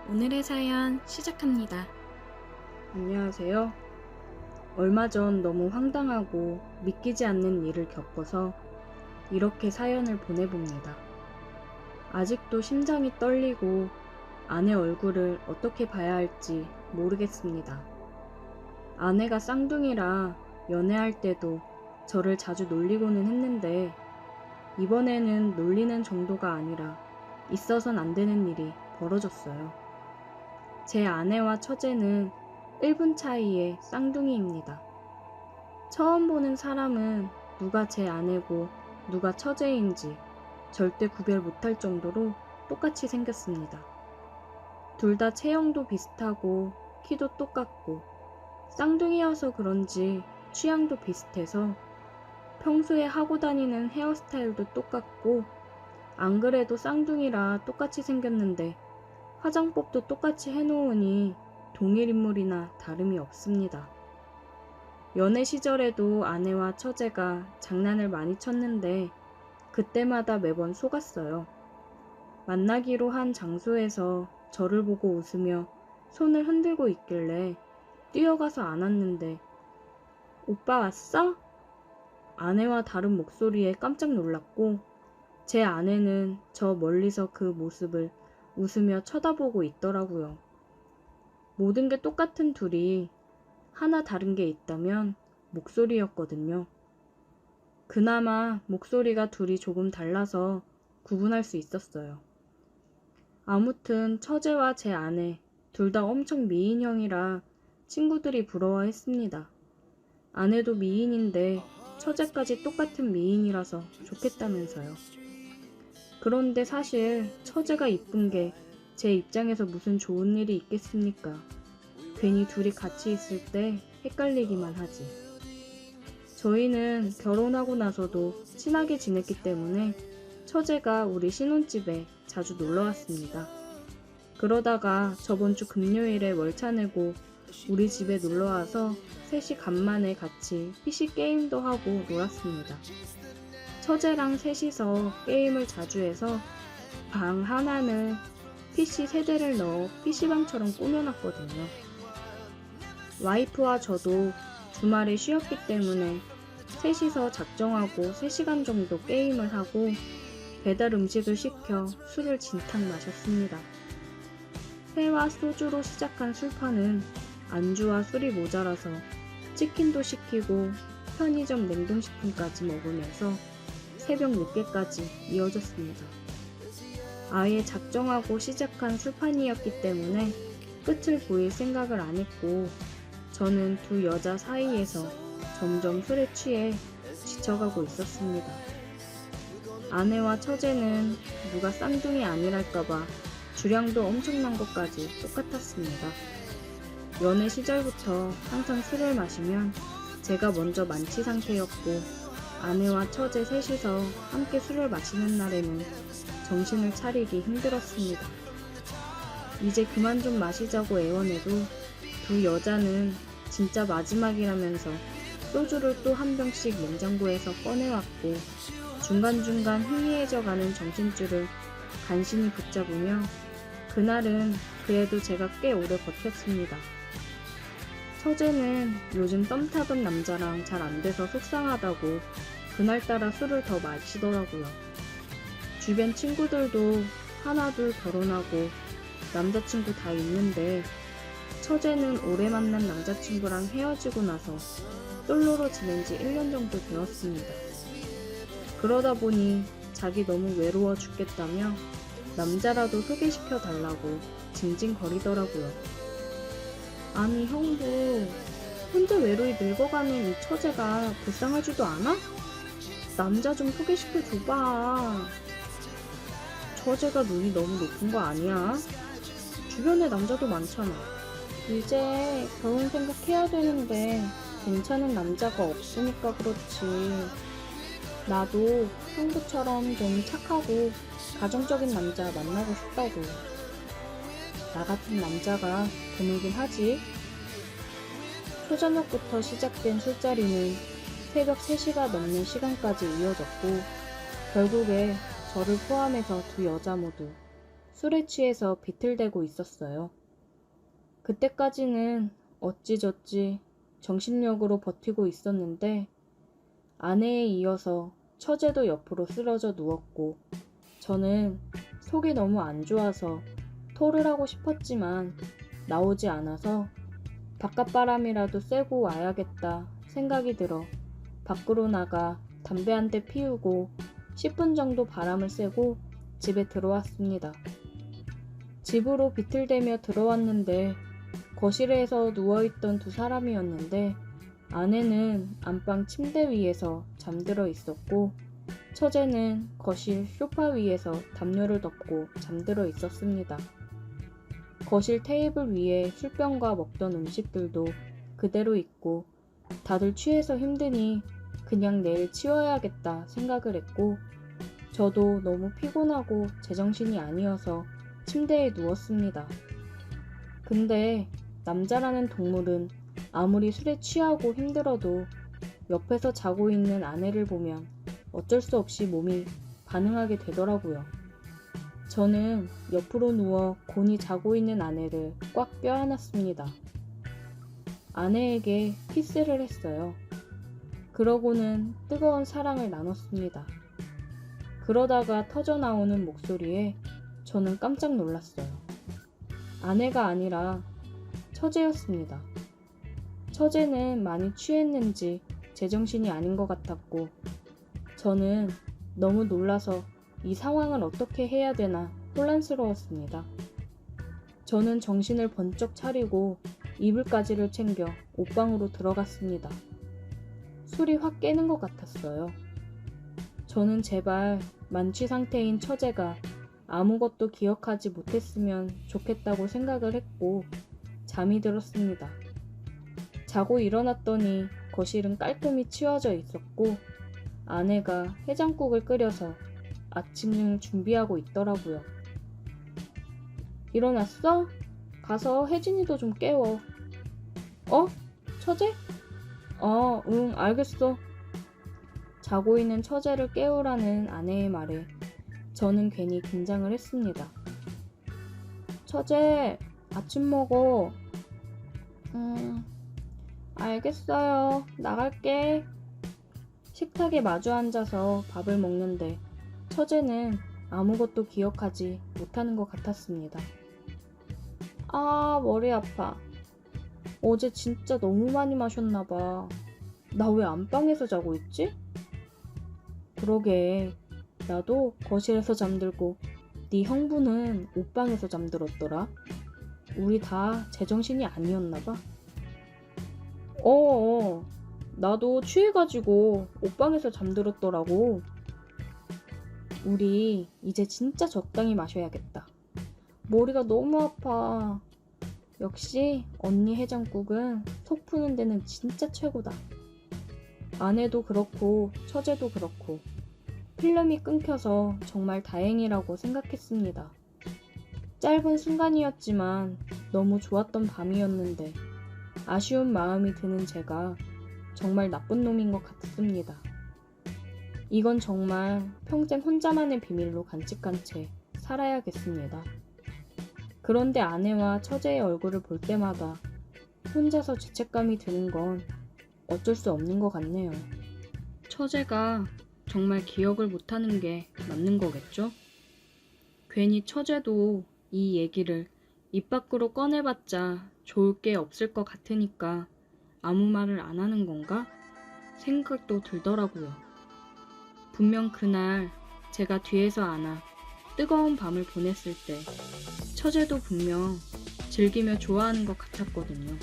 오늘의 사연 시작합니다. 안녕하세요. 얼마 전 너무 황당하고 믿기지 않는 일을 겪어서 이렇게 사연을 보내봅니다. 아직도 심장이 떨리고 아내 얼굴을 어떻게 봐야 할지 모르겠습니다. 아내가 쌍둥이라 연애할 때도 저를 자주 놀리고는 했는데 이번에는 놀리는 정도가 아니라 있어선 안 되는 일이 벌어졌어요. 제 아내와 처제는 1분 차이의 쌍둥이입니다. 처음 보는 사람은 누가 제 아내고 누가 처제인지 절대 구별 못할 정도로 똑같이 생겼습니다. 둘 다 체형도 비슷하고 키도 똑같고 쌍둥이여서 그런지 취향도 비슷해서 평소에 하고 다니는 헤어스타일도 똑같고 안 그래도 쌍둥이라 똑같이 생겼는데 화장법도 똑같이 해놓으니 동일 인물이나 다름이 없습니다. 연애 시절에도 아내와 처제가 장난을 많이 쳤는데 그때마다 매번 속았어요. 만나기로 한 장소에서 저를 보고 웃으며 손을 흔들고 있길래 뛰어가서 안았는데 오빠 왔어? 아내와 다른 목소리에 깜짝 놀랐고 제 아내는 저 멀리서 그 모습을 웃으며 쳐다보고 있더라고요. 모든 게 똑같은 둘이 하나 다른 게 있다면 목소리였거든요. 그나마 목소리가 둘이 조금 달라서 구분할 수 있었어요. 아무튼 처제와 제 아내 둘 다 엄청 미인형이라 친구들이 부러워했습니다. 아내도 미인인데 처제까지 똑같은 미인이라서 좋겠다면서요. 그런데 사실 처제가 이쁜 게 제 입장에서 무슨 좋은 일이 있겠습니까? 괜히 둘이 같이 있을 때 헷갈리기만 하지. 저희는 결혼하고 나서도 친하게 지냈기 때문에 처제가 우리 신혼집에 자주 놀러 왔습니다. 그러다가 저번 주 금요일에 월차 내고 우리 집에 놀러 와서 셋이 간만에 같이 PC 게임도 하고 놀았습니다. 처제랑 셋이서 게임을 자주 해서 방 하나는 PC 세대를 넣어 PC방처럼 꾸며놨거든요. 와이프와 저도 주말에 쉬었기 때문에 셋이서 작정하고 3시간 정도 게임을 하고 배달 음식을 시켜 술을 진탕 마셨습니다. 회와 소주로 시작한 술판은 안주와 술이 모자라서 치킨도 시키고 편의점 냉동식품까지 먹으면서 새벽 늦게까지 이어졌습니다. 아예 작정하고 시작한 술판이었기 때문에 끝을 보일 생각을 안 했고 저는 두 여자 사이에서 점점 술에 취해 지쳐가고 있었습니다. 아내와 처제는 누가 쌍둥이 아니랄까봐 주량도 엄청난 것까지 똑같았습니다. 연애 시절부터 항상 술을 마시면 제가 먼저 만취 상태였고 아내와 처제 셋이서 함께 술을 마시는 날에는 정신을 차리기 힘들었습니다. 이제 그만 좀 마시자고 애원해도 두 여자는 진짜 마지막이라면서 소주를 또 한 병씩 냉장고에서 꺼내왔고 중간중간 희미해져가는 정신줄을 간신히 붙잡으며 그날은 그래도 제가 꽤 오래 버텼습니다. 처제는 요즘 썸 타던 남자랑 잘 안 돼서 속상하다고 그날따라 술을 더 마시더라고요. 주변 친구들도 하나둘 결혼하고 남자친구 다 있는데 처제는 오래 만난 남자친구랑 헤어지고 나서 솔로로 지낸 지 1년 정도 되었습니다. 그러다 보니 자기 너무 외로워 죽겠다며 남자라도 소개시켜 달라고 징징거리더라고요. 아니 형도 혼자 외로이 늙어가는 이 처제가 불쌍하지도 않아? 남자 좀 소개시켜 줘봐. 처제가 눈이 너무 높은 거 아니야? 주변에 남자도 많잖아. 이제 결혼 생각해야 되는데 괜찮은 남자가 없으니까 그렇지. 나도 형부처럼 좀 착하고 가정적인 남자 만나고 싶다고. 나 같은 남자가 드물긴 하지. 초저녁부터 시작된 술자리는 새벽 3시가 넘는 시간까지 이어졌고 결국에 저를 포함해서 두 여자 모두 술에 취해서 비틀대고 있었어요. 그때까지는 어찌저찌 정신력으로 버티고 있었는데 아내에 이어서 처제도 옆으로 쓰러져 누웠고 저는 속이 너무 안 좋아서 토를 하고 싶었지만 나오지 않아서 바깥바람이라도 쐬고 와야겠다 생각이 들어 밖으로 나가 담배 한 대 피우고 10분 정도 바람을 쐬고 집에 들어왔습니다. 집으로 비틀대며 들어왔는데 거실에서 누워있던 두 사람이었는데 아내는 안방 침대 위에서 잠들어 있었고 처제는 거실 소파 위에서 담요를 덮고 잠들어 있었습니다. 거실 테이블 위에 술병과 먹던 음식들도 그대로 있고 다들 취해서 힘드니 그냥 내일 치워야겠다 생각을 했고 저도 너무 피곤하고 제정신이 아니어서 침대에 누웠습니다. 근데 남자라는 동물은 아무리 술에 취하고 힘들어도 옆에서 자고 있는 아내를 보면 어쩔 수 없이 몸이 반응하게 되더라고요. 저는 옆으로 누워 곤히 자고 있는 아내를 꽉 껴안았습니다. 아내에게 키스를 했어요. 그러고는 뜨거운 사랑을 나눴습니다. 그러다가 터져나오는 목소리에 저는 깜짝 놀랐어요. 아내가 아니라 처제였습니다. 처제는 많이 취했는지 제정신이 아닌 것 같았고 저는 너무 놀라서 이 상황을 어떻게 해야 되나 혼란스러웠습니다. 저는 정신을 번쩍 차리고 이불까지를 챙겨 옷방으로 들어갔습니다. 술이 확 깨는 것 같았어요. 저는 제발 만취 상태인 처제가 아무것도 기억하지 못했으면 좋겠다고 생각을 했고 잠이 들었습니다. 자고 일어났더니 거실은 깔끔히 치워져 있었고 아내가 해장국을 끓여서 아침을 준비하고 있더라고요. 일어났어? 가서 혜진이도 좀 깨워. 어? 처제? 응, 알겠어. 자고 있는 처제를 깨우라는 아내의 말에 저는 괜히 긴장을 했습니다. 처제, 아침 먹어. 알겠어요. 나갈게. 식탁에 마주 앉아서 밥을 먹는데 처제는 아무것도 기억하지 못하는 것 같았습니다. 아, 머리 아파. 어제 진짜 너무 많이 마셨나봐. 나 왜 안방에서 자고 있지? 그러게, 나도 거실에서 잠들고 네 형부는 옷방에서 잠들었더라. 우리 다 제정신이 아니었나봐. 나도 취해가지고 옷방에서 잠들었더라고. 우리 이제 진짜 적당히 마셔야겠다. 머리가 너무 아파. 역시 언니 해장국은 속 푸는 데는 진짜 최고다. 아내도 그렇고 처제도 그렇고 필름이 끊겨서 정말 다행이라고 생각했습니다. 짧은 순간이었지만 너무 좋았던 밤이었는데 아쉬운 마음이 드는 제가 정말 나쁜 놈인 것 같습니다. 이건 정말 평생 혼자만의 비밀로 간직한 채 살아야겠습니다. 그런데 아내와 처제의 얼굴을 볼 때마다 혼자서 죄책감이 드는 건 어쩔 수 없는 것 같네요. 처제가 정말 기억을 못하는 게 맞는 거겠죠? 괜히 처제도 이 얘기를 입 밖으로 꺼내봤자 좋을 게 없을 것 같으니까 아무 말을 안 하는 건가? 생각도 들더라고요. 분명 그날 제가 뒤에서 안아 뜨거운 밤을 보냈을 때 처제도 분명 즐기며 좋아하는 것 같았거든요.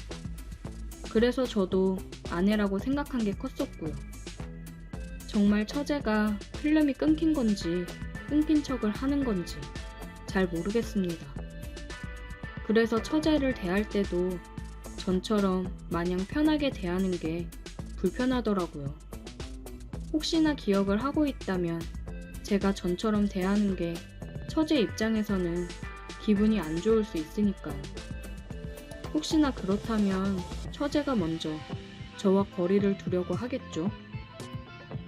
그래서 저도 아내라고 생각한 게 컸었고요. 정말 처제가 필름이 끊긴 건지 끊긴 척을 하는 건지 잘 모르겠습니다. 그래서 처제를 대할 때도 전처럼 마냥 편하게 대하는 게 불편하더라고요. 혹시나 기억을 하고 있다면 제가 전처럼 대하는 게 처제 입장에서는 기분이 안 좋을 수 있으니까요. 혹시나 그렇다면 처제가 먼저 저와 거리를 두려고 하겠죠.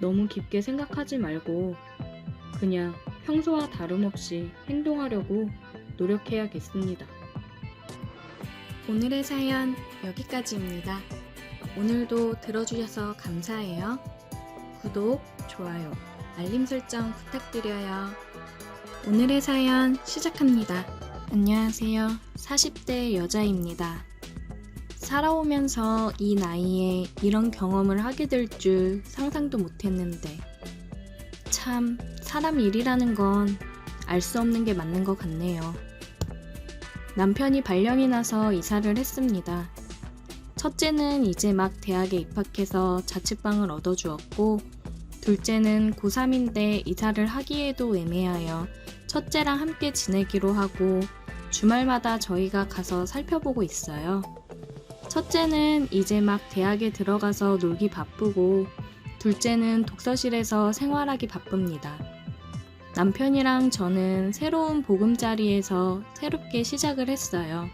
너무 깊게 생각하지 말고 그냥 평소와 다름없이 행동하려고 노력해야겠습니다. 오늘의 사연 여기까지입니다. 오늘도 들어주셔서 감사해요. 구독, 좋아요, 알림 설정 부탁드려요. 오늘의 사연 시작합니다. 안녕하세요. 40대 여자입니다. 살아오면서 이 나이에 이런 경험을 하게 될 줄 상상도 못했는데 참 사람 일이라는 건 알 수 없는 게 맞는 것 같네요. 남편이 발령이 나서 이사를 했습니다. 첫째는 이제 막 대학에 입학해서 자취방을 얻어주었고 둘째는 고3인데 이사를 하기에도 애매하여 첫째랑 함께 지내기로 하고 주말마다 저희가 가서 살펴보고 있어요. 첫째는 이제 막 대학에 들어가서 놀기 바쁘고 둘째는 독서실에서 생활하기 바쁩니다. 남편이랑 저는 새로운 보금자리에서 새롭게 시작을 했어요.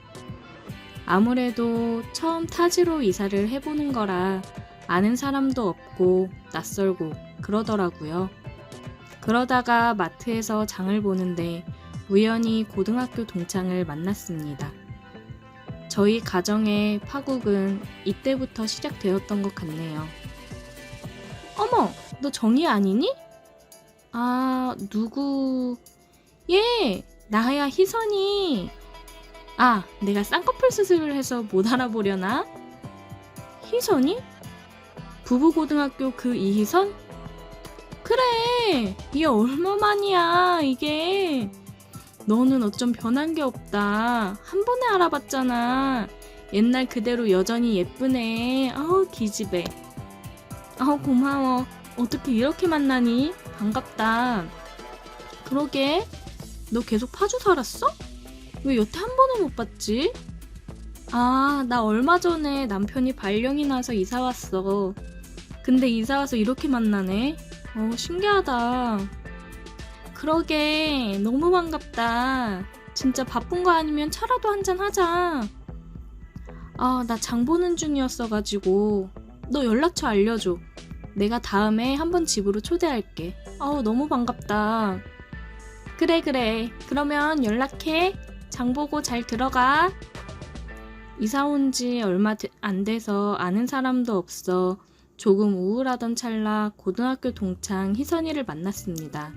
아무래도 처음 타지로 이사를 해보는 거라 아는 사람도 없고 낯설고 그러더라고요. 그러다가 마트에서 장을 보는데 우연히 고등학교 동창을 만났습니다. 저희 가정의 파국은 이때부터 시작되었던 것 같네요. 어머, 너 정희 아니니? 아, 누구? 예, 나야 희선이. 아, 내가 쌍꺼풀 수술을 해서 못 알아보려나? 희선이? 부부고등학교 그 이희선? 그래, 이게 얼마만이야, 이게. 너는 어쩜 변한 게 없다. 한 번에 알아봤잖아. 옛날 그대로 여전히 예쁘네. 기집애. 고마워. 어떻게 이렇게 만나니? 반갑다. 그러게, 너 계속 파주 살았어? 왜 여태 한 번을 못 봤지? 아, 나 얼마 전에 남편이 발령이 나서 이사 왔어. 근데 이사 와서 이렇게 만나네. 신기하다. 그러게, 너무 반갑다. 진짜 바쁜 거 아니면 차라도 한잔 하자. 아, 나 장 보는 중이었어가지고. 너 연락처 알려줘. 내가 다음에 한번 집으로 초대할게. 너무 반갑다. 그래. 그러면 연락해. 장 보고 잘 들어가. 이사 온 지 얼마 안 돼서 아는 사람도 없어 조금 우울하던 찰나 고등학교 동창 희선이를 만났습니다.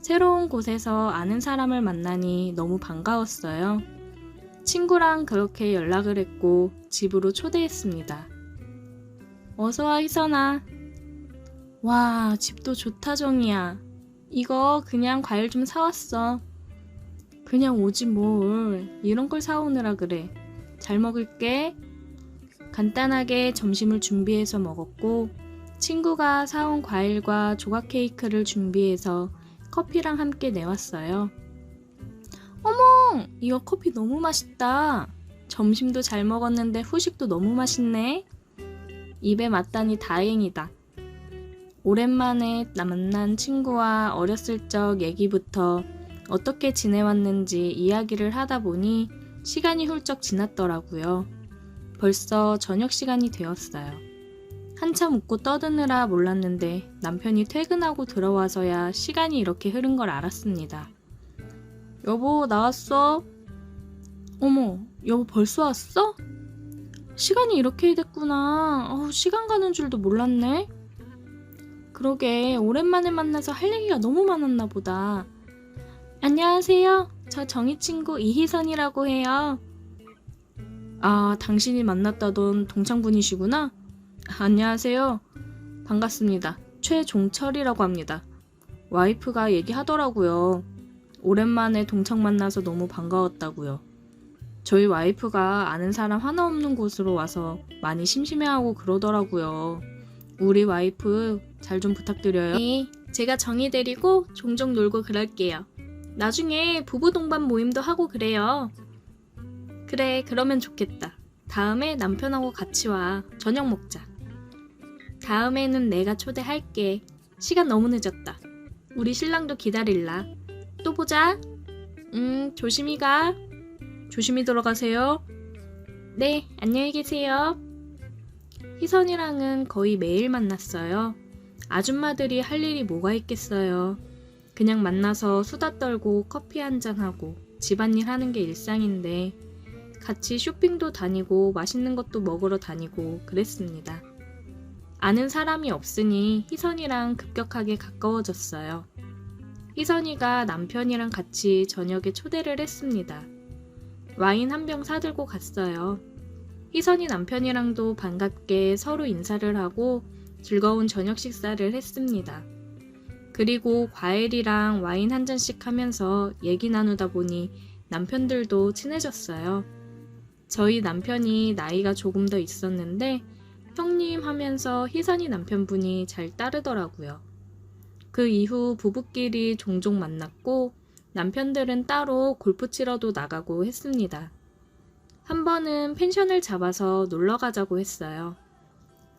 새로운 곳에서 아는 사람을 만나니 너무 반가웠어요. 친구랑 그렇게 연락을 했고 집으로 초대했습니다. 어서와 희선아. 와, 집도 좋다 정이야. 이거 그냥 과일 좀 사왔어. 그냥 오지 뭘. 이런 걸 사오느라 그래. 잘 먹을게. 간단하게 점심을 준비해서 먹었고 친구가 사온 과일과 조각 케이크를 준비해서 커피랑 함께 내왔어요. 어머, 이거 커피 너무 맛있다. 점심도 잘 먹었는데 후식도 너무 맛있네. 입에 맞다니 다행이다. 오랜만에 만난 친구와 어렸을 적 얘기부터 어떻게 지내왔는지 이야기를 하다 보니 시간이 훌쩍 지났더라고요. 벌써 저녁 시간이 되었어요. 한참 웃고 떠드느라 몰랐는데 남편이 퇴근하고 들어와서야 시간이 이렇게 흐른 걸 알았습니다. 여보, 나왔어? 어머, 여보 벌써 왔어? 시간이 이렇게 됐구나. 시간 가는 줄도 몰랐네. 그러게, 오랜만에 만나서 할 얘기가 너무 많았나 보다. 안녕하세요. 저 정희 친구 이희선이라고 해요. 아, 당신이 만났다던 동창분이시구나. 안녕하세요. 반갑습니다. 최종철이라고 합니다. 와이프가 얘기하더라고요. 오랜만에 동창 만나서 너무 반가웠다고요. 저희 와이프가 아는 사람 하나 없는 곳으로 와서 많이 심심해하고 그러더라고요. 우리 와이프 잘 좀 부탁드려요. 네, 제가 정희 데리고 종종 놀고 그럴게요. 나중에 부부 동반 모임도 하고 그래요. 그래, 그러면 좋겠다. 다음에 남편하고 같이 와. 저녁 먹자. 다음에는 내가 초대할게. 시간 너무 늦었다. 우리 신랑도 기다릴라. 또 보자. 조심히 가. 조심히 들어가세요. 네, 안녕히 계세요. 희선이랑은 거의 매일 만났어요. 아줌마들이 할 일이 뭐가 있겠어요. 그냥 만나서 수다 떨고 커피 한잔하고 집안일 하는 게 일상인데 같이 쇼핑도 다니고 맛있는 것도 먹으러 다니고 그랬습니다. 아는 사람이 없으니 희선이랑 급격하게 가까워졌어요. 희선이가 남편이랑 같이 저녁에 초대를 했습니다. 와인 한 병 사들고 갔어요. 희선이 남편이랑도 반갑게 서로 인사를 하고 즐거운 저녁 식사를 했습니다. 그리고 과일이랑 와인 한 잔씩 하면서 얘기 나누다 보니 남편들도 친해졌어요. 저희 남편이 나이가 조금 더 있었는데 형님 하면서 희선이 남편분이 잘 따르더라고요. 그 이후 부부끼리 종종 만났고 남편들은 따로 골프 치러도 나가고 했습니다. 한 번은 펜션을 잡아서 놀러 가자고 했어요.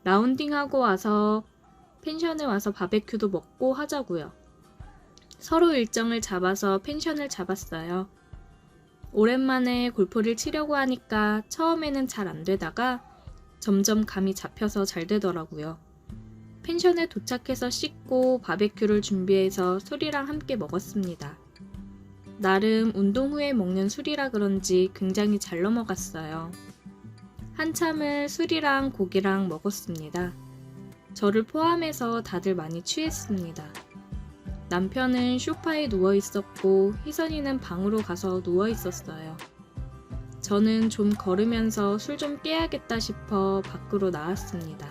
라운딩하고 와서 펜션에 와서 바베큐도 먹고 하자고요. 서로 일정을 잡아서 펜션을 잡았어요. 오랜만에 골프를 치려고 하니까 처음에는 잘 안 되다가 점점 감이 잡혀서 잘 되더라고요. 펜션에 도착해서 씻고 바베큐를 준비해서 술이랑 함께 먹었습니다. 나름 운동 후에 먹는 술이라 그런지 굉장히 잘 넘어갔어요. 한참을 술이랑 고기랑 먹었습니다. 저를 포함해서 다들 많이 취했습니다. 남편은 소파에 누워 있었고 희선이는 방으로 가서 누워 있었어요. 저는 좀 걸으면서 술 좀 깨야겠다 싶어 밖으로 나왔습니다.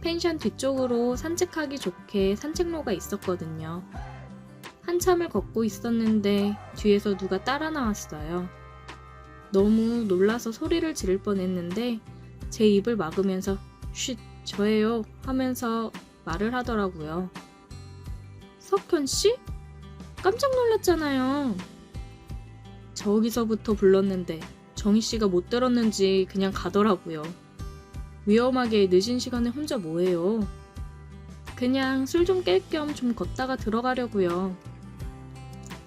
펜션 뒤쪽으로 산책하기 좋게 산책로가 있었거든요. 한참을 걷고 있었는데 뒤에서 누가 따라 나왔어요. 너무 놀라서 소리를 지를 뻔했는데 제 입을 막으면서 쉿, 저예요 하면서 말을 하더라고요. 석현씨? 깜짝 놀랐잖아요. 저기서부터 불렀는데 정희씨가 못 들었는지 그냥 가더라고요. 위험하게 늦은 시간에 혼자 뭐해요? 그냥 술 좀 깰 겸 좀 걷다가 들어가려고요.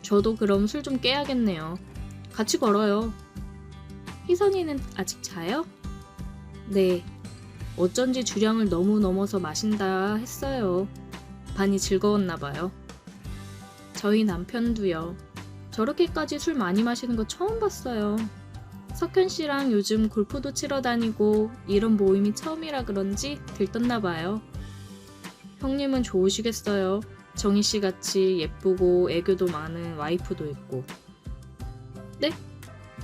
저도 그럼 술 좀 깨야겠네요. 같이 걸어요. 희선이는 아직 자요? 네. 어쩐지 주량을 너무 넘어서 마신다 했어요. 반이 즐거웠나 봐요. 저희 남편도요. 저렇게까지 술 많이 마시는 거 처음 봤어요. 석현 씨랑 요즘 골프도 치러 다니고 이런 모임이 처음이라 그런지 들떴나 봐요. 형님은 좋으시겠어요. 정희 씨 같이 예쁘고 애교도 많은 와이프도 있고. 네?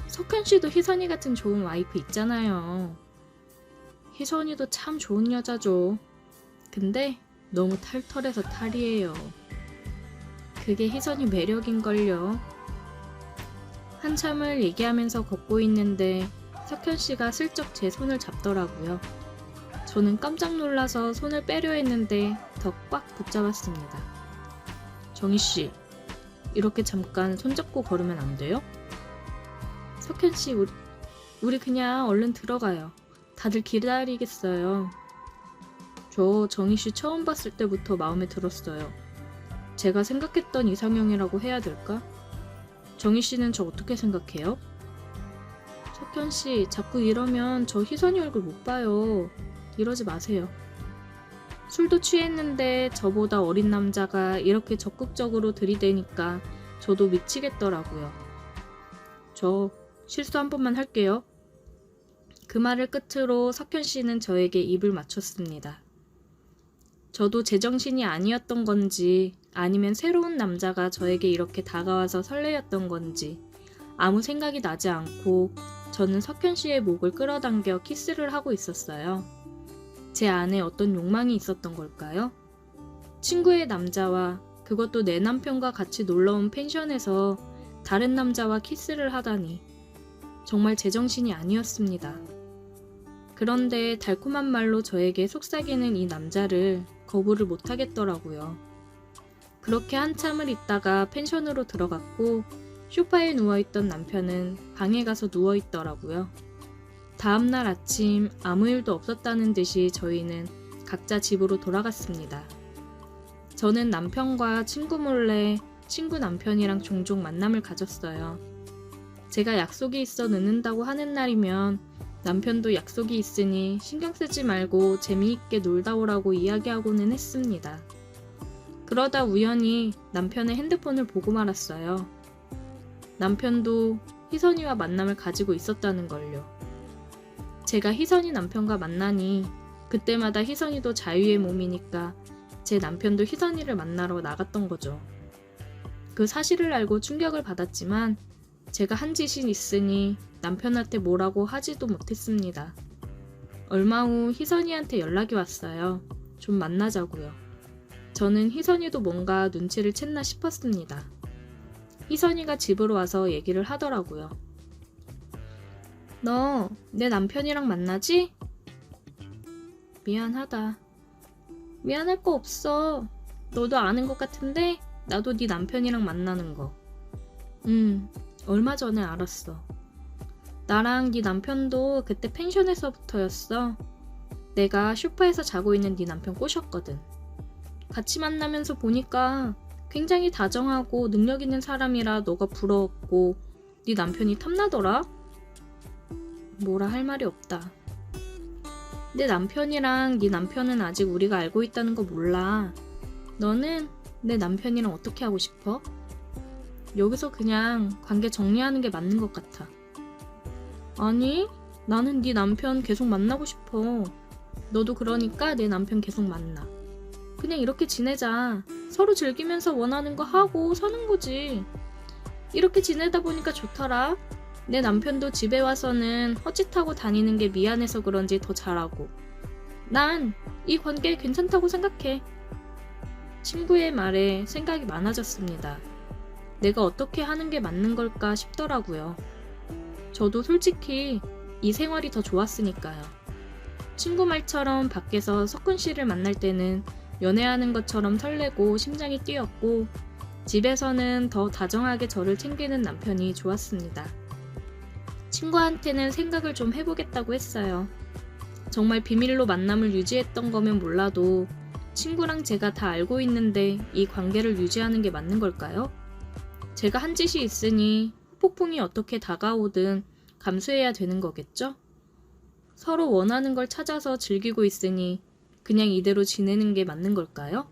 석현 씨도 희선이 같은 좋은 와이프 있잖아요. 희선이도 참 좋은 여자죠. 근데 너무 털털해서 탈이에요. 그게 희선이 매력인걸요. 한참을 얘기하면서 걷고 있는데 석현 씨가 슬쩍 제 손을 잡더라고요. 저는 깜짝 놀라서 손을 빼려 했는데 더 꽉 붙잡았습니다. 정희 씨, 이렇게 잠깐 손잡고 걸으면 안 돼요? 석현 씨, 우리 그냥 얼른 들어가요. 다들 기다리겠어요. 저 정희 씨 처음 봤을 때부터 마음에 들었어요. 제가 생각했던 이상형이라고 해야 될까? 정희 씨는 저 어떻게 생각해요? 석현 씨, 자꾸 이러면 저 희선이 얼굴 못 봐요. 이러지 마세요. 술도 취했는데 저보다 어린 남자가 이렇게 적극적으로 들이대니까 저도 미치겠더라고요. 저 실수 한 번만 할게요. 그 말을 끝으로 석현 씨는 저에게 입을 맞췄습니다. 저도 제정신이 아니었던 건지 아니면 새로운 남자가 저에게 이렇게 다가와서 설레였던 건지 아무 생각이 나지 않고 저는 석현 씨의 목을 끌어당겨 키스를 하고 있었어요. 제 안에 어떤 욕망이 있었던 걸까요? 친구의 남자와 그것도 내 남편과 같이 놀러온 펜션에서 다른 남자와 키스를 하다니 정말 제정신이 아니었습니다. 그런데 달콤한 말로 저에게 속삭이는 이 남자를 거부를 못하겠더라고요. 그렇게 한참을 있다가 펜션으로 들어갔고 소파에 누워있던 남편은 방에 가서 누워있더라고요. 다음날 아침 아무 일도 없었다는 듯이 저희는 각자 집으로 돌아갔습니다. 저는 남편과 친구 몰래 친구 남편이랑 종종 만남을 가졌어요. 제가 약속이 있어 늦는다고 하는 날이면 남편도 약속이 있으니 신경 쓰지 말고 재미있게 놀다 오라고 이야기하고는 했습니다. 그러다 우연히 남편의 핸드폰을 보고 말았어요. 남편도 희선이와 만남을 가지고 있었다는 걸요. 제가 희선이 남편과 만나니 그때마다 희선이도 자유의 몸이니까 제 남편도 희선이를 만나러 나갔던 거죠. 그 사실을 알고 충격을 받았지만 제가 한 짓이 있으니 남편한테 뭐라고 하지도 못했습니다. 얼마 후 희선이한테 연락이 왔어요. 좀 만나자고요. 저는 희선이도 뭔가 눈치를 챘나 싶었습니다. 희선이가 집으로 와서 얘기를 하더라고요. 너 내 남편이랑 만나지? 미안하다. 미안할 거 없어. 너도 아는 것 같은데 나도 네 남편이랑 만나는 거. 얼마 전에 알았어. 나랑 네 남편도 그때 펜션에서부터였어. 내가 소파에서 자고 있는 네 남편 꼬셨거든. 같이 만나면서 보니까 굉장히 다정하고 능력 있는 사람이라 너가 부러웠고 네 남편이 탐나더라? 뭐라 할 말이 없다. 내 남편이랑 네 남편은 아직 우리가 알고 있다는 거 몰라. 너는 내 남편이랑 어떻게 하고 싶어? 여기서 그냥 관계 정리하는 게 맞는 것 같아. 아니, 나는 네 남편 계속 만나고 싶어. 너도 그러니까 내 남편 계속 만나. 그냥 이렇게 지내자. 서로 즐기면서 원하는 거 하고 사는 거지. 이렇게 지내다 보니까 좋더라. 내 남편도 집에 와서는 헛짓하고 다니는 게 미안해서 그런지 더 잘하고. 난 이 관계 괜찮다고 생각해. 친구의 말에 생각이 많아졌습니다. 내가 어떻게 하는 게 맞는 걸까 싶더라고요. 저도 솔직히 이 생활이 더 좋았으니까요. 친구 말처럼 밖에서 석훈 씨를 만날 때는 연애하는 것처럼 설레고 심장이 뛰었고 집에서는 더 다정하게 저를 챙기는 남편이 좋았습니다. 친구한테는 생각을 좀 해보겠다고 했어요. 정말 비밀로 만남을 유지했던 거면 몰라도 친구랑 제가 다 알고 있는데 이 관계를 유지하는 게 맞는 걸까요? 제가 한 짓이 있으니 폭풍이 어떻게 다가오든 감수해야 되는 거겠죠? 서로 원하는 걸 찾아서 즐기고 있으니 그냥 이대로 지내는 게 맞는 걸까요?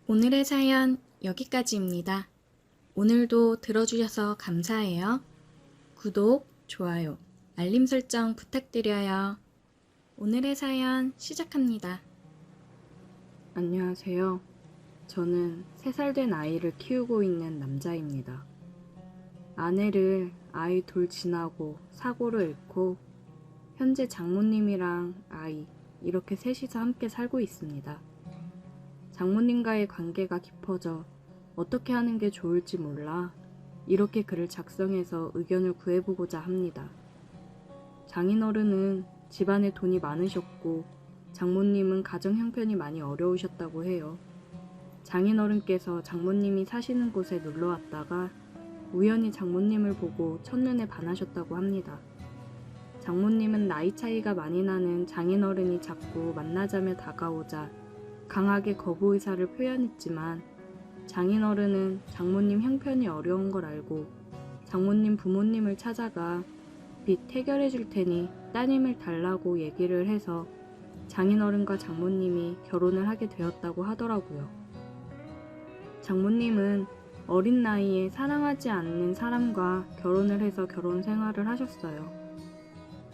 오늘의 사연 여기까지입니다. 오늘도 들어주셔서 감사해요. 구독, 좋아요, 알림 설정 부탁드려요. 오늘의 사연 시작합니다. 안녕하세요. 저는 3살 된 아이를 키우고 있는 남자입니다. 아내를 아이 둘 지나고 사고로 잃고 현재 장모님이랑 아이 이렇게 셋이서 함께 살고 있습니다. 장모님과의 관계가 깊어져 어떻게 하는 게 좋을지 몰라 이렇게 글을 작성해서 의견을 구해보고자 합니다. 장인어른은 집안에 돈이 많으셨고 장모님은 가정 형편이 많이 어려우셨다고 해요. 장인어른께서 장모님이 사시는 곳에 놀러 왔다가 우연히 장모님을 보고 첫눈에 반하셨다고 합니다. 장모님은 나이 차이가 많이 나는 장인어른이 자꾸 만나자며 다가오자 강하게 거부 의사를 표현했지만 장인어른은 장모님 형편이 어려운 걸 알고 장모님 부모님을 찾아가 빚 해결해 줄 테니 따님을 달라고 얘기를 해서 장인어른과 장모님이 결혼을 하게 되었다고 하더라고요. 장모님은 어린 나이에 사랑하지 않는 사람과 결혼을 해서 결혼 생활을 하셨어요.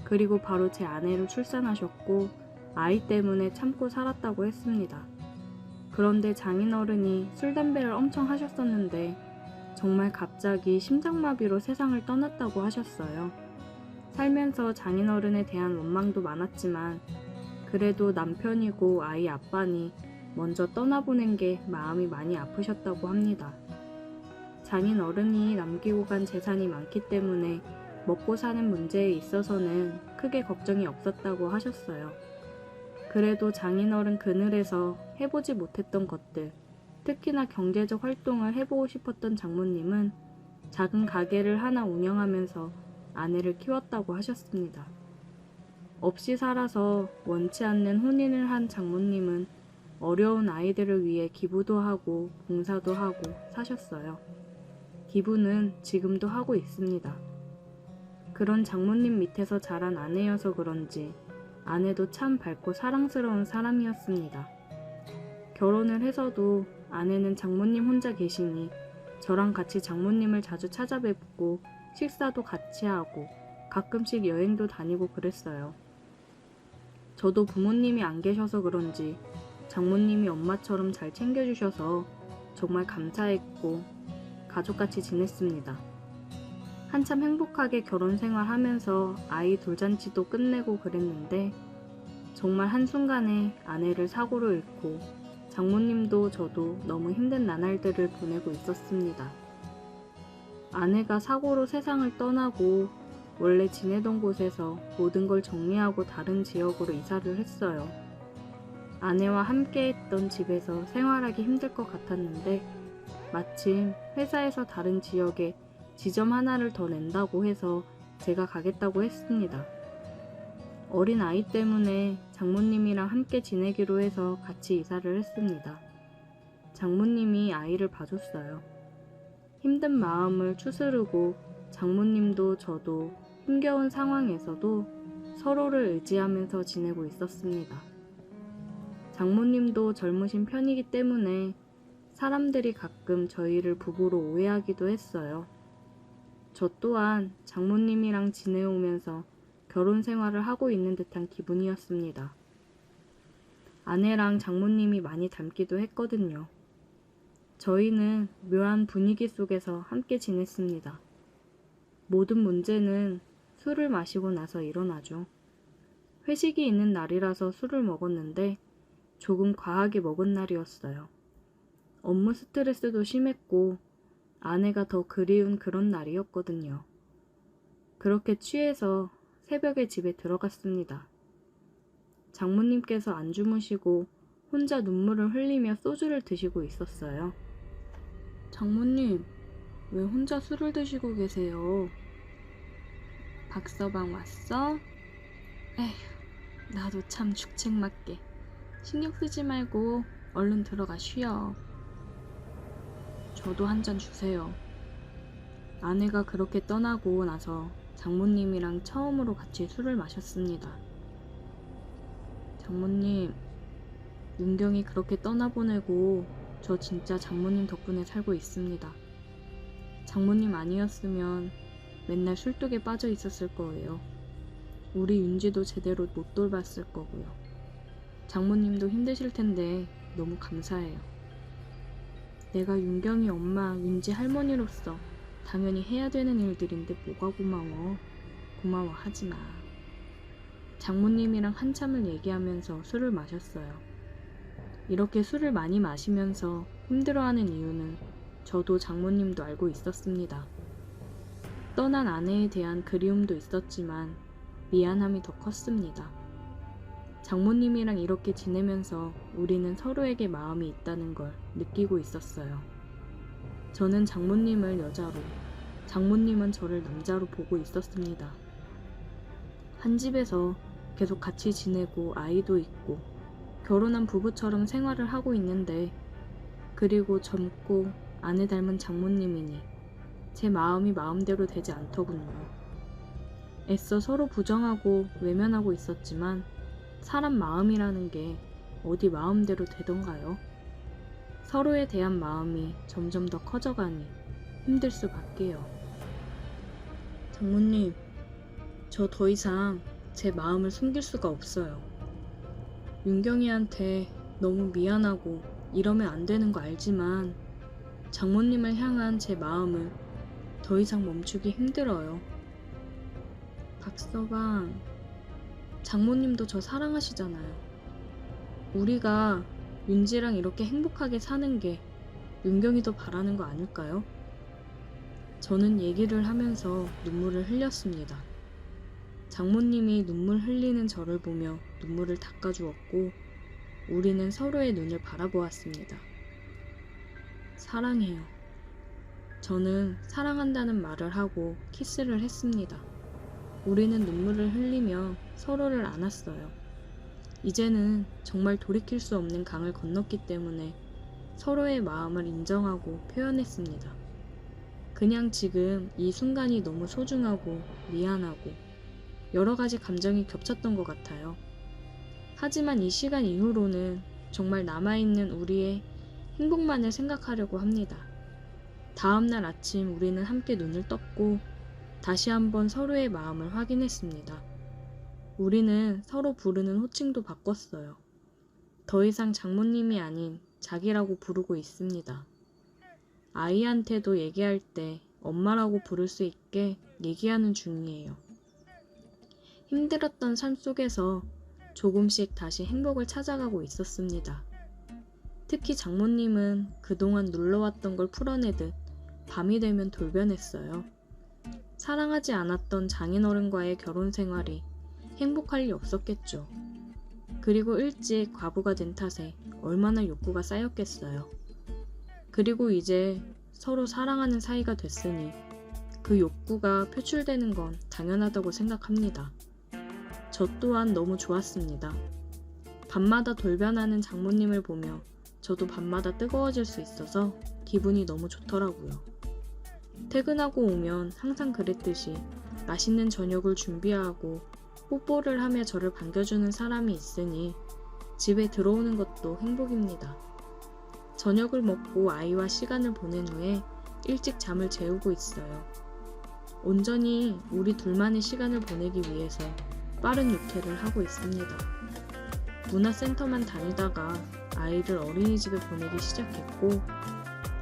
그리고 바로 제 아내를 출산하셨고 아이 때문에 참고 살았다고 했습니다. 그런데 장인어른이 술, 담배를 엄청 하셨었는데 정말 갑자기 심장마비로 세상을 떠났다고 하셨어요. 살면서 장인어른에 대한 원망도 많았지만 그래도 남편이고 아이 아빠니 먼저 떠나보낸 게 마음이 많이 아프셨다고 합니다. 장인어른이 남기고 간 재산이 많기 때문에 먹고 사는 문제에 있어서는 크게 걱정이 없었다고 하셨어요. 그래도 장인어른 그늘에서 해보지 못했던 것들, 특히나 경제적 활동을 해보고 싶었던 장모님은 작은 가게를 하나 운영하면서 아내를 키웠다고 하셨습니다. 없이 살아서 원치 않는 혼인을 한 장모님은 어려운 아이들을 위해 기부도 하고 봉사도 하고 사셨어요. 기부는 지금도 하고 있습니다. 그런 장모님 밑에서 자란 아내여서 그런지 아내도 참 밝고 사랑스러운 사람이었습니다. 결혼을 해서도 아내는 장모님 혼자 계시니 저랑 같이 장모님을 자주 찾아뵙고 식사도 같이 하고 가끔씩 여행도 다니고 그랬어요. 저도 부모님이 안 계셔서 그런지 장모님이 엄마처럼 잘 챙겨주셔서 정말 감사했고 가족같이 지냈습니다. 한참 행복하게 결혼 생활하면서 아이 돌잔치도 끝내고 그랬는데 정말 한순간에 아내를 사고로 잃고 장모님도 저도 너무 힘든 나날들을 보내고 있었습니다. 아내가 사고로 세상을 떠나고 원래 지내던 곳에서 모든 걸 정리하고 다른 지역으로 이사를 했어요. 아내와 함께 했던 집에서 생활하기 힘들 것 같았는데 마침 회사에서 다른 지역에 지점 하나를 더 낸다고 해서 제가 가겠다고 했습니다. 어린 아이 때문에 장모님이랑 함께 지내기로 해서 같이 이사를 했습니다. 장모님이 아이를 봐줬어요. 힘든 마음을 추스르고 장모님도 저도 힘겨운 상황에서도 서로를 의지하면서 지내고 있었습니다. 장모님도 젊으신 편이기 때문에 사람들이 가끔 저희를 부부로 오해하기도 했어요. 저 또한 장모님이랑 지내오면서 결혼 생활을 하고 있는 듯한 기분이었습니다. 아내랑 장모님이 많이 닮기도 했거든요. 저희는 묘한 분위기 속에서 함께 지냈습니다. 모든 문제는 술을 마시고 나서 일어나죠. 회식이 있는 날이라서 술을 먹었는데 조금 과하게 먹은 날이었어요. 업무 스트레스도 심했고 아내가 더 그리운 그런 날이었거든요. 그렇게 취해서 새벽에 집에 들어갔습니다. 장모님께서 안 주무시고 혼자 눈물을 흘리며 소주를 드시고 있었어요. 장모님, 왜 혼자 술을 드시고 계세요? 박서방 왔어? 에휴, 나도 참 죽책맞게. 신경 쓰지 말고 얼른 들어가 쉬어. 저도 한 잔 주세요. 아내가 그렇게 떠나고 나서 장모님이랑 처음으로 같이 술을 마셨습니다. 장모님, 윤경이 그렇게 떠나보내고 저 진짜 장모님 덕분에 살고 있습니다. 장모님 아니었으면 맨날 술독에 빠져 있었을 거예요. 우리 윤지도 제대로 못 돌봤을 거고요. 장모님도 힘드실 텐데 너무 감사해요. 내가 윤경이 엄마, 윤지 할머니로서 당연히 해야 되는 일들인데 뭐가 고마워. 고마워하지 마. 장모님이랑 한참을 얘기하면서 술을 마셨어요. 이렇게 술을 많이 마시면서 힘들어하는 이유는 저도 장모님도 알고 있었습니다. 떠난 아내에 대한 그리움도 있었지만 미안함이 더 컸습니다. 장모님이랑 이렇게 지내면서 우리는 서로에게 마음이 있다는 걸 느끼고 있었어요. 저는 장모님을 여자로, 장모님은 저를 남자로 보고 있었습니다. 한 집에서 계속 같이 지내고 아이도 있고 결혼한 부부처럼 생활을 하고 있는데 그리고 젊고 아내 닮은 장모님이니 제 마음이 마음대로 되지 않더군요. 애써 서로 부정하고 외면하고 있었지만 사람 마음이라는 게 어디 마음대로 되던가요? 서로에 대한 마음이 점점 더 커져가니 힘들 수밖에요. 장모님, 저 더 이상 제 마음을 숨길 수가 없어요. 윤경이한테 너무 미안하고 이러면 안 되는 거 알지만 장모님을 향한 제 마음을 더 이상 멈추기 힘들어요. 박서방, 장모님도 저 사랑하시잖아요. 우리가 윤지랑 이렇게 행복하게 사는 게 윤경이도 바라는 거 아닐까요? 저는 얘기를 하면서 눈물을 흘렸습니다. 장모님이 눈물 흘리는 저를 보며 눈물을 닦아주었고 우리는 서로의 눈을 바라보았습니다. 사랑해요. 저는 사랑한다는 말을 하고 키스를 했습니다. 우리는 눈물을 흘리며 서로를 안았어요. 이제는 정말 돌이킬 수 없는 강을 건넜기 때문에 서로의 마음을 인정하고 표현했습니다. 그냥 지금 이 순간이 너무 소중하고 미안하고 여러 가지 감정이 겹쳤던 것 같아요. 하지만 이 시간 이후로는 정말 남아있는 우리의 행복만을 생각하려고 합니다. 다음날 아침 우리는 함께 눈을 떴고 다시 한번 서로의 마음을 확인했습니다. 우리는 서로 부르는 호칭도 바꿨어요. 더 이상 장모님이 아닌 자기라고 부르고 있습니다. 아이한테도 얘기할 때 엄마라고 부를 수 있게 얘기하는 중이에요. 힘들었던 삶 속에서 조금씩 다시 행복을 찾아가고 있었습니다. 특히 장모님은 그동안 눌러왔던 걸 풀어내듯 밤이 되면 돌변했어요. 사랑하지 않았던 장인어른과의 결혼 생활이 행복할 리 없었겠죠. 그리고 일찍 과부가 된 탓에 얼마나 욕구가 쌓였겠어요. 그리고 이제 서로 사랑하는 사이가 됐으니 그 욕구가 표출되는 건 당연하다고 생각합니다. 저 또한 너무 좋았습니다. 밤마다 돌변하는 장모님을 보며 저도 밤마다 뜨거워질 수 있어서 기분이 너무 좋더라고요. 퇴근하고 오면 항상 그랬듯이 맛있는 저녁을 준비하고 뽀뽀를 하며 저를 반겨주는 사람이 있으니 집에 들어오는 것도 행복입니다. 저녁을 먹고 아이와 시간을 보낸 후에 일찍 잠을 재우고 있어요. 온전히 우리 둘만의 시간을 보내기 위해서 빠른 육퇴를 하고 있습니다. 문화센터만 다니다가 아이를 어린이집에 보내기 시작했고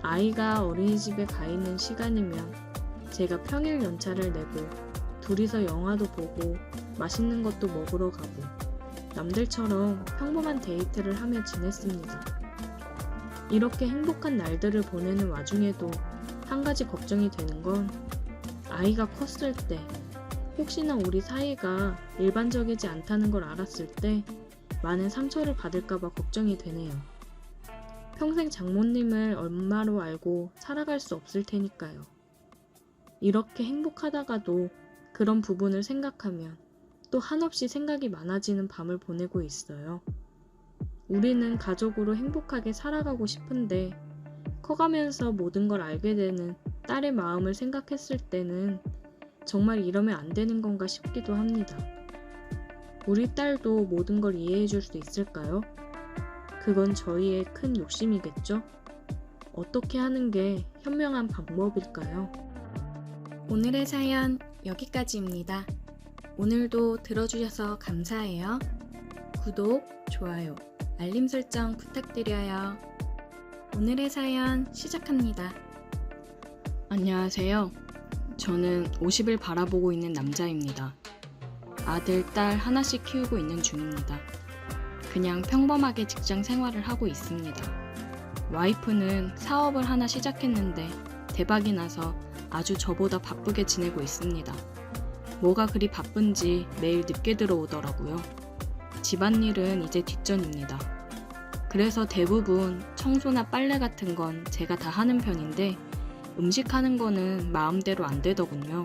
아이가 어린이집에 가 있는 시간이면 제가 평일 연차를 내고 둘이서 영화도 보고 맛있는 것도 먹으러 가고 남들처럼 평범한 데이트를 하며 지냈습니다. 이렇게 행복한 날들을 보내는 와중에도 한 가지 걱정이 되는 건 아이가 컸을 때 혹시나 우리 사이가 일반적이지 않다는 걸 알았을 때 많은 상처를 받을까봐 걱정이 되네요. 평생 장모님을 엄마로 알고 살아갈 수 없을 테니까요. 이렇게 행복하다가도 그런 부분을 생각하면 또 한없이 생각이 많아지는 밤을 보내고 있어요. 우리는 가족으로 행복하게 살아가고 싶은데 커가면서 모든 걸 알게 되는 딸의 마음을 생각했을 때는 정말 이러면 안 되는 건가 싶기도 합니다. 우리 딸도 모든 걸 이해해 줄 수 있을까요? 그건 저희의 큰 욕심이겠죠? 어떻게 하는 게 현명한 방법일까요? 오늘의 사연 여기까지입니다. 오늘도 들어주셔서 감사해요. 구독, 좋아요, 알림 설정 부탁드려요. 오늘의 사연 시작합니다. 안녕하세요. 저는 50을 바라보고 있는 남자입니다. 아들, 딸 하나씩 키우고 있는 중입니다. 그냥 평범하게 직장 생활을 하고 있습니다. 와이프는 사업을 하나 시작했는데 대박이 나서 아주 저보다 바쁘게 지내고 있습니다. 뭐가 그리 바쁜지 매일 늦게 들어오더라고요. 집안일은 이제 뒷전입니다. 그래서 대부분 청소나 빨래 같은 건 제가 다 하는 편인데 음식하는 거는 마음대로 안 되더군요.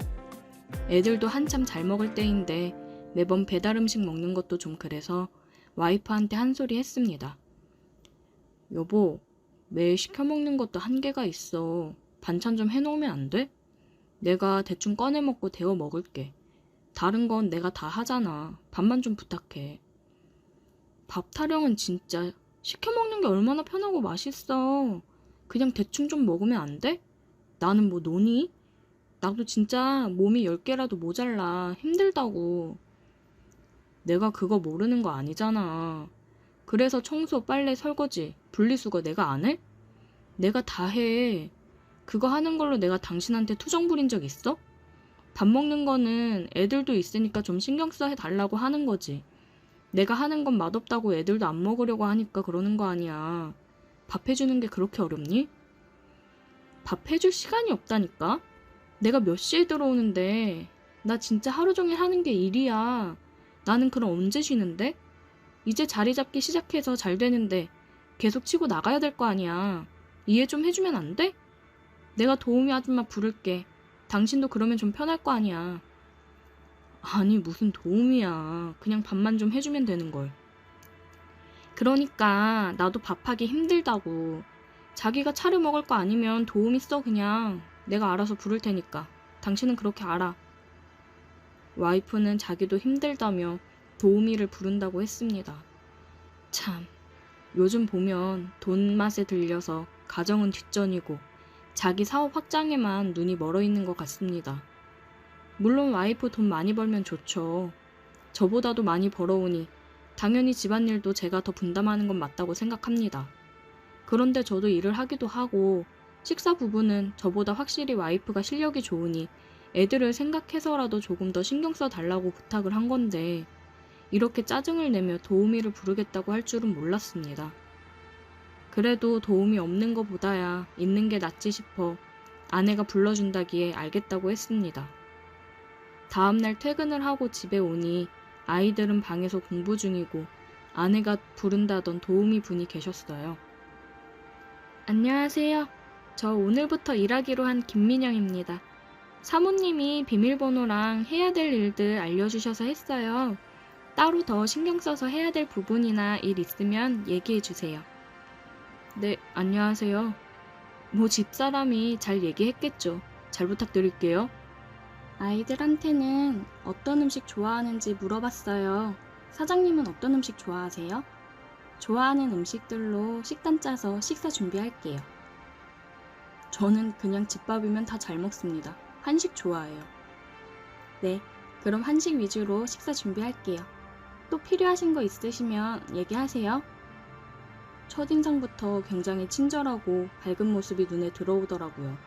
애들도 한참 잘 먹을 때인데 매번 배달 음식 먹는 것도 좀 그래서 와이프한테 한 소리 했습니다. 여보, 매일 시켜 먹는 것도 한계가 있어. 반찬 좀 해놓으면 안 돼? 내가 대충 꺼내 먹고 데워 먹을게. 다른 건 내가 다 하잖아. 밥만 좀 부탁해. 밥 타령은 진짜 시켜 먹는 게 얼마나 편하고 맛있어. 그냥 대충 좀 먹으면 안 돼? 나는 뭐 노니? 나도 진짜 몸이 10개라도 모자라. 힘들다고. 내가 그거 모르는 거 아니잖아. 그래서 청소, 빨래, 설거지, 분리수거 내가 안 해? 내가 다 해. 그거 하는 걸로 내가 당신한테 투정 부린 적 있어? 밥 먹는 거는 애들도 있으니까 좀 신경 써 해달라고 하는 거지. 내가 하는 건 맛없다고 애들도 안 먹으려고 하니까 그러는 거 아니야. 밥 해주는 게 그렇게 어렵니? 밥 해줄 시간이 없다니까? 내가 몇 시에 들어오는데 나 진짜 하루 종일 하는 게 일이야. 나는 그럼 언제 쉬는데? 이제 자리 잡기 시작해서 잘 되는데 계속 치고 나가야 될 거 아니야. 이해 좀 해주면 안 돼? 내가 도우미 아줌마 부를게. 당신도 그러면 좀 편할 거 아니야. 아니 무슨 도우미야. 그냥 밥만 좀 해주면 되는걸. 그러니까 나도 밥하기 힘들다고. 자기가 차려 먹을 거 아니면 도우미 써 그냥. 내가 알아서 부를 테니까. 당신은 그렇게 알아. 와이프는 자기도 힘들다며 도우미를 부른다고 했습니다. 참, 요즘 보면 돈 맛에 들려서 가정은 뒷전이고 자기 사업 확장에만 눈이 멀어 있는 것 같습니다. 물론 와이프 돈 많이 벌면 좋죠. 저보다도 많이 벌어오니 당연히 집안일도 제가 더 분담하는 건 맞다고 생각합니다. 그런데 저도 일을 하기도 하고 식사 부분은 저보다 확실히 와이프가 실력이 좋으니 애들을 생각해서라도 조금 더 신경 써 달라고 부탁을 한 건데 이렇게 짜증을 내며 도우미를 부르겠다고 할 줄은 몰랐습니다. 그래도 도움이 없는 것보다야 있는 게 낫지 싶어 아내가 불러준다기에 알겠다고 했습니다. 다음날 퇴근을 하고 집에 오니 아이들은 방에서 공부 중이고 아내가 부른다던 도우미 분이 계셨어요. 안녕하세요. 저 오늘부터 일하기로 한 김민영입니다. 사모님이 비밀번호랑 해야 될 일들 알려주셔서 했어요. 따로 더 신경 써서 해야 될 부분이나 일 있으면 얘기해 주세요. 네, 안녕하세요. 뭐 집사람이 잘 얘기했겠죠. 잘 부탁드릴게요. 아이들한테는 어떤 음식 좋아하는지 물어봤어요. 사장님은 어떤 음식 좋아하세요? 좋아하는 음식들로 식단 짜서 식사 준비할게요. 저는 그냥 집밥이면 다 잘 먹습니다. 한식 좋아해요. 네, 그럼 한식 위주로 식사 준비할게요. 또 필요하신 거 있으시면 얘기하세요. 첫인상부터 굉장히 친절하고 밝은 모습이 눈에 들어오더라고요.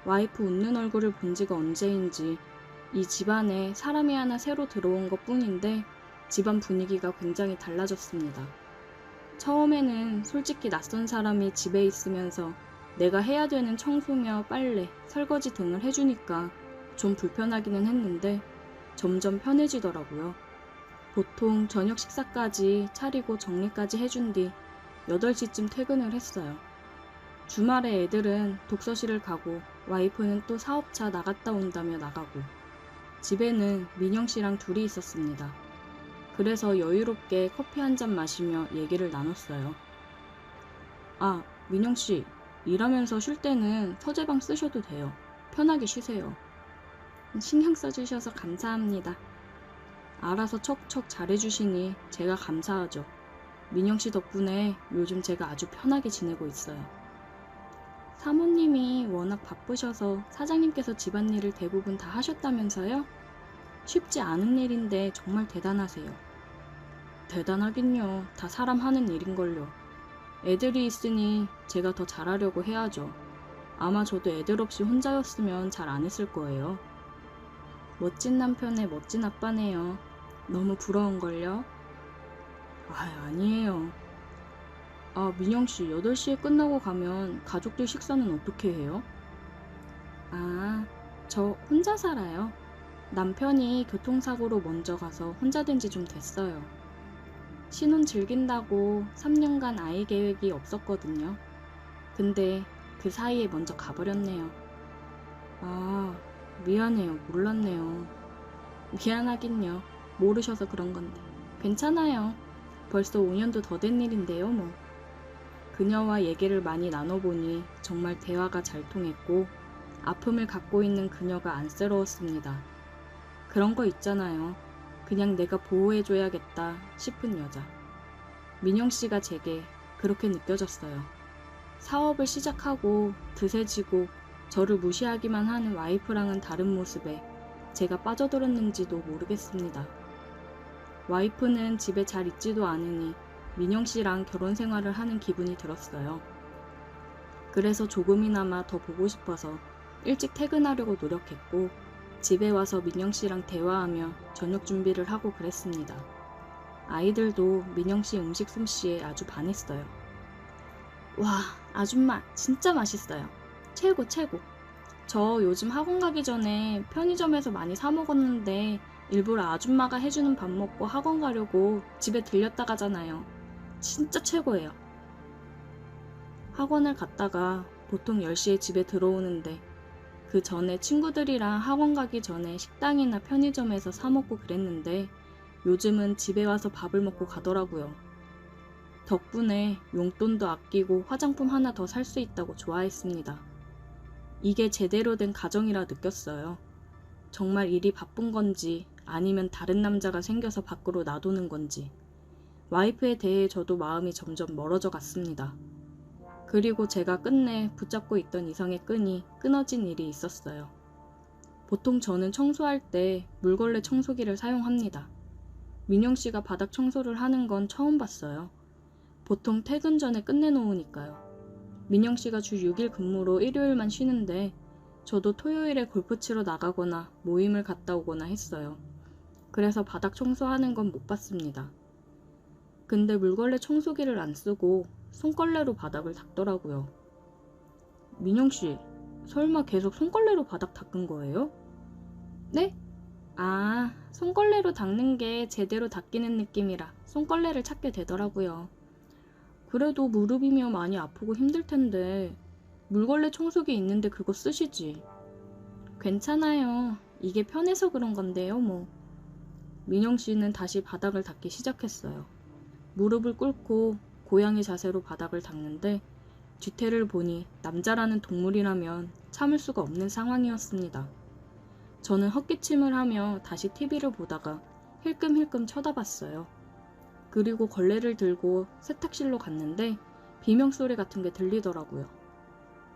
와이프 웃는 얼굴을 본 지가 언제인지 이 집안에 사람이 하나 새로 들어온 것 뿐인데 집안 분위기가 굉장히 달라졌습니다. 처음에는 솔직히 낯선 사람이 집에 있으면서 내가 해야 되는 청소며 빨래, 설거지 등을 해주니까 좀 불편하기는 했는데 점점 편해지더라고요. 보통 저녁 식사까지 차리고 정리까지 해준 뒤 8시쯤 퇴근을 했어요. 주말에 애들은 독서실을 가고 와이프는 또 사업차 나갔다 온다며 나가고 집에는 민영 씨랑 둘이 있었습니다. 그래서 여유롭게 커피 한 잔 마시며 얘기를 나눴어요. 아, 민영 씨, 일하면서 쉴 때는 서재방 쓰셔도 돼요. 편하게 쉬세요. 신경 써주셔서 감사합니다. 알아서 척척 잘해주시니 제가 감사하죠. 민영 씨 덕분에 요즘 제가 아주 편하게 지내고 있어요. 사모님이 워낙 바쁘셔서 사장님께서 집안일을 대부분 다 하셨다면서요? 쉽지 않은 일인데 정말 대단하세요. 대단하긴요. 다 사람 하는 일인걸요. 애들이 있으니 제가 더 잘하려고 해야죠. 아마 저도 애들 없이 혼자였으면 잘 안 했을 거예요. 멋진 남편의 멋진 아빠네요. 너무 부러운걸요? 아니에요. 아, 민영씨, 8시에 끝나고 가면 가족들 식사는 어떻게 해요? 아, 저 혼자 살아요. 남편이 교통사고로 먼저 가서 혼자 된 지 좀 됐어요. 신혼 즐긴다고 3년간 아이 계획이 없었거든요. 근데 그 사이에 먼저 가버렸네요. 아, 미안해요. 몰랐네요. 미안하긴요. 모르셔서 그런 건데. 괜찮아요. 벌써 5년도 더 된 일인데요, 뭐. 그녀와 얘기를 많이 나눠보니 정말 대화가 잘 통했고 아픔을 갖고 있는 그녀가 안쓰러웠습니다. 그런 거 있잖아요. 그냥 내가 보호해줘야겠다 싶은 여자. 민영 씨가 제게 그렇게 느껴졌어요. 사업을 시작하고 드세지고 저를 무시하기만 하는 와이프랑은 다른 모습에 제가 빠져들었는지도 모르겠습니다. 와이프는 집에 잘 있지도 않으니 민영 씨랑 결혼 생활을 하는 기분이 들었어요. 그래서 조금이나마 더 보고 싶어서 일찍 퇴근하려고 노력했고 집에 와서 민영 씨랑 대화하며 저녁 준비를 하고 그랬습니다. 아이들도 민영 씨 음식 솜씨에 아주 반했어요. 와, 아줌마 진짜 맛있어요. 최고 최고. 저 요즘 학원 가기 전에 편의점에서 많이 사 먹었는데 일부러 아줌마가 해주는 밥 먹고 학원 가려고 집에 들렸다 가잖아요. 진짜 최고예요. 학원을 갔다가 보통 10시에 집에 들어오는데 그 전에 친구들이랑 학원 가기 전에 식당이나 편의점에서 사 먹고 그랬는데 요즘은 집에 와서 밥을 먹고 가더라고요. 덕분에 용돈도 아끼고 화장품 하나 더 살 수 있다고 좋아했습니다. 이게 제대로 된 가정이라 느꼈어요. 정말 일이 바쁜 건지 아니면 다른 남자가 생겨서 밖으로 놔두는 건지 와이프에 대해 저도 마음이 점점 멀어져 갔습니다. 그리고 제가 끝내 붙잡고 있던 이성의 끈이 끊어진 일이 있었어요. 보통 저는 청소할 때 물걸레 청소기를 사용합니다. 민영 씨가 바닥 청소를 하는 건 처음 봤어요. 보통 퇴근 전에 끝내놓으니까요. 민영 씨가 주 6일 근무로 일요일만 쉬는데 저도 토요일에 골프 치러 나가거나 모임을 갔다 오거나 했어요. 그래서 바닥 청소하는 건 못 봤습니다. 근데 물걸레 청소기를 안 쓰고 손걸레로 바닥을 닦더라고요. 민영 씨, 설마 계속 손걸레로 바닥 닦은 거예요? 네? 아, 손걸레로 닦는 게 제대로 닦이는 느낌이라 손걸레를 찾게 되더라고요. 그래도 무릎이면 많이 아프고 힘들 텐데 물걸레 청소기 있는데 그거 쓰시지. 괜찮아요. 이게 편해서 그런 건데요, 뭐. 민영 씨는 다시 바닥을 닦기 시작했어요. 무릎을 꿇고 고양이 자세로 바닥을 닦는데 뒤태를 보니 남자라는 동물이라면 참을 수가 없는 상황이었습니다. 저는 헛기침을 하며 다시 TV를 보다가 힐끔힐끔 쳐다봤어요. 그리고 걸레를 들고 세탁실로 갔는데 비명소리 같은 게 들리더라고요.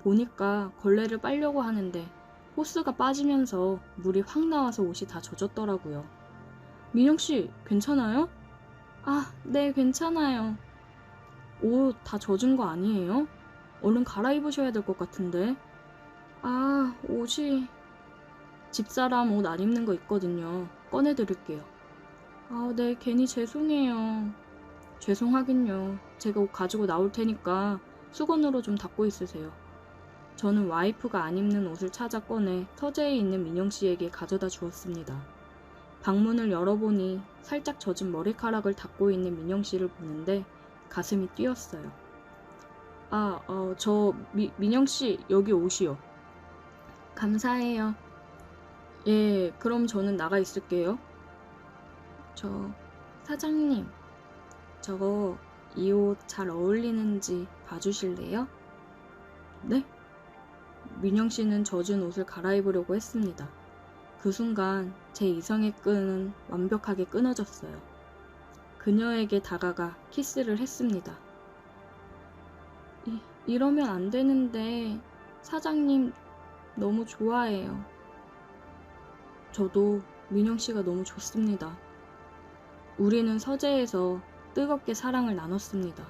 보니까 걸레를 빨려고 하는데 호스가 빠지면서 물이 확 나와서 옷이 다 젖었더라고요. 민영씨, 괜찮아요? 아, 네, 괜찮아요. 옷 다 젖은 거 아니에요? 얼른 갈아입으셔야 될 것 같은데. 아, 옷이... 집사람 옷 안 입는 거 있거든요. 꺼내드릴게요. 아, 네, 괜히 죄송해요. 죄송하긴요. 제가 옷 가지고 나올 테니까 수건으로 좀 닦고 있으세요. 저는 와이프가 안 입는 옷을 찾아 꺼내 서재에 있는 민영 씨에게 가져다 주었습니다. 방문을 열어보니 살짝 젖은 머리카락을 닦고 있는 민영 씨를 보는데 가슴이 뛰었어요. 민영 씨, 여기 옷이요. 감사해요. 예, 그럼 저는 나가 있을게요. 사장님, 저거 이 옷 잘 어울리는지 봐주실래요? 네? 민영 씨는 젖은 옷을 갈아입으려고 했습니다. 그 순간 제 이성의 끈은 완벽하게 끊어졌어요. 그녀에게 다가가 키스를 했습니다. 이러면 안 되는데 사장님 너무 좋아해요. 저도 민영 씨가 너무 좋습니다. 우리는 서재에서 뜨겁게 사랑을 나눴습니다.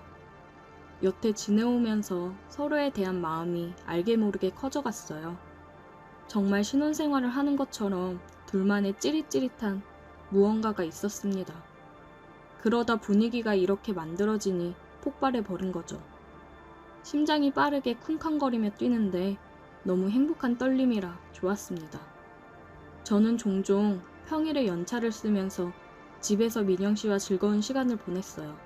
여태 지내오면서 서로에 대한 마음이 알게 모르게 커져갔어요. 정말 신혼생활을 하는 것처럼 둘만의 찌릿찌릿한 무언가가 있었습니다. 그러다 분위기가 이렇게 만들어지니 폭발해버린 거죠. 심장이 빠르게 쿵쾅거리며 뛰는데 너무 행복한 떨림이라 좋았습니다. 저는 종종 평일에 연차를 쓰면서 집에서 민영 씨와 즐거운 시간을 보냈어요.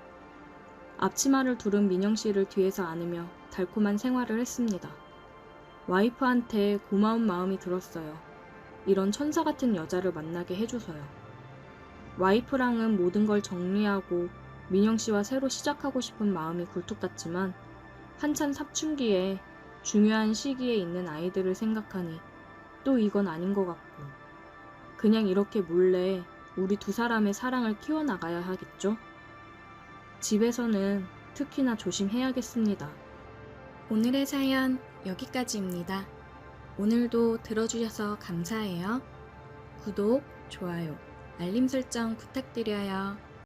앞치마를 두른 민영 씨를 뒤에서 안으며 달콤한 생활을 했습니다. 와이프한테 고마운 마음이 들었어요. 이런 천사 같은 여자를 만나게 해줘서요. 와이프랑은 모든 걸 정리하고 민영 씨와 새로 시작하고 싶은 마음이 굴뚝 같지만 한참 사춘기에 중요한 시기에 있는 아이들을 생각하니 또 이건 아닌 것 같고 그냥 이렇게 몰래 우리 두 사람의 사랑을 키워나가야 하겠죠? 집에서는 특히나 조심해야겠습니다. 오늘의 사연 여기까지입니다. 오늘도 들어주셔서 감사해요. 구독, 좋아요, 알림 설정 부탁드려요.